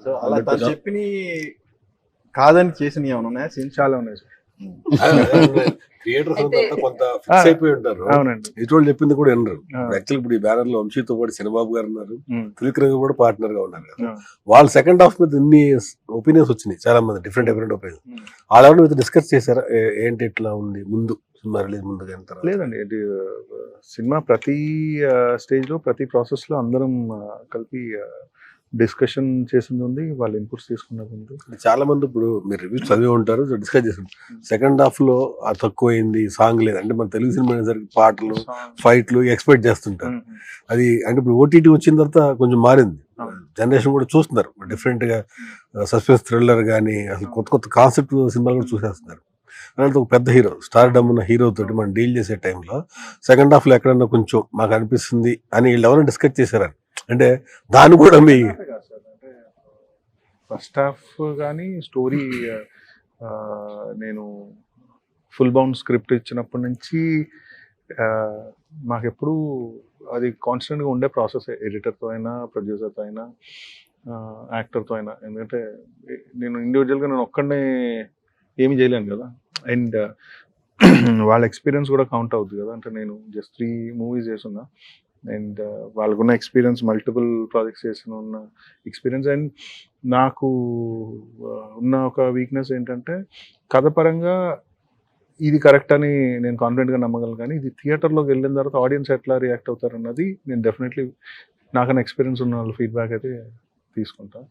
So అలా తను చెప్పిన కాదని చేసిన ఏమైనా ఉన్నాయా? సీన్స్ చాలా ఉన్నాయి. థియేటర్స్ అంతా కొంత ఫిక్స్ అయిపోయి ఉంటారు. అవునండి, ఇటువంటి చెప్పింది కూడా వినరు. యాక్చువల్ ఇప్పుడు ఈ బ్యానర్ లో వంశీతో పాటు చిన్నబాబు గారు ఉన్నారు, త్రివిక్రమ్ కూడా పార్ట్నర్ గా ఉన్నారు కదా. వాళ్ళ సెకండ్ హాఫ్ మీద ఇన్ని ఒపీనియన్స్ వచ్చినాయి, చాలా మంది డిఫరెంట్ ఒపీనియన్స్. వాళ్ళ మీద డిస్కస్ చేశారా ఏంటి ఇట్లా ఉంది ముందు సినిమా రిలీజ్ ముందు? లేదండి, ఇది సినిమా ప్రతి స్టేజ్ లో ప్రతి ప్రాసెస్ లో అందరం కలిపి డిస్కషన్ చేసింది ఉంది, వాళ్ళ ఇన్పుట్స్ తీసుకున్నది ఉంది. చాలా మంది ఇప్పుడు మీరు రివ్యూస్ చదివి ఉంటారు, డిస్కస్ చేస్తారు. సెకండ్ హాఫ్ లో తక్కువైంది, సాంగ్ లేదు అంటే మన తెలుగు సినిమా అనేసరికి పాటలు ఫైట్లు ఎక్స్పెక్ట్ చేస్తుంటారు. అది అంటే ఇప్పుడు ఓటీటీ వచ్చిన తర్వాత కొంచెం మారింది, జనరేషన్ కూడా చూస్తున్నారు డిఫరెంట్ గా. సస్పెన్స్ థ్రిల్లర్ కానీ అసలు కొత్త కొత్త కాన్సెప్ట్ సినిమాలు కూడా చూసేస్తున్నారు. అలాంటి ఒక పెద్ద హీరో, స్టార్ డమ్ ఉన్న హీరో తోటి మనం డీల్ చేసే టైంలో సెకండ్ హాఫ్ లో ఎక్కడన్నా కొంచెం మాకు అనిపిస్తుంది అని వీళ్ళు ఎవరైనా డిస్కస్ చేశారని అంటే దాన్ని కూడా మీ ఫస్ట్ హాఫ్ కానీ స్టోరీ నేను ఫుల్ బౌండ్ స్క్రిప్ట్ ఇచ్చినప్పటి నుంచి మాకెప్పుడు అది కాన్స్టెంట్గా ఉండే ప్రాసెస్, ఎడిటర్తో అయినా ప్రొడ్యూసర్తో అయినా యాక్టర్తో అయినా. ఎందుకంటే నేను ఇండివిజువల్గా నేను ఒక్కడనే ఏమి చేయలేను కదా, అండ్ వాళ్ళ ఎక్స్పీరియన్స్ కూడా కౌంట్ అవుతుంది కదా. అంటే నేను జస్ట్ 3 మూవీస్ చేస్తున్నా, అండ్ వాళ్ళకున్న ఎక్స్పీరియన్స్, మల్టిపుల్ ప్రాజెక్ట్స్ చేసిన ఉన్న ఎక్స్పీరియన్స్. అండ్ నాకు ఉన్న ఒక వీక్నెస్ ఏంటంటే కథ పరంగా ఇది కరెక్ట్ అని నేను కాన్ఫిడెంట్గా నమ్మగలను, కానీ ఇది థియేటర్లోకి వెళ్ళిన తర్వాత ఆడియన్స్ ఎట్లా రియాక్ట్ అవుతారు అన్నది నేను డెఫినెట్లీ నాకన్నా ఎక్స్పీరియన్స్ ఉన్న వాళ్ళ ఫీడ్బ్యాక్ అయితే తీసుకుంటాను.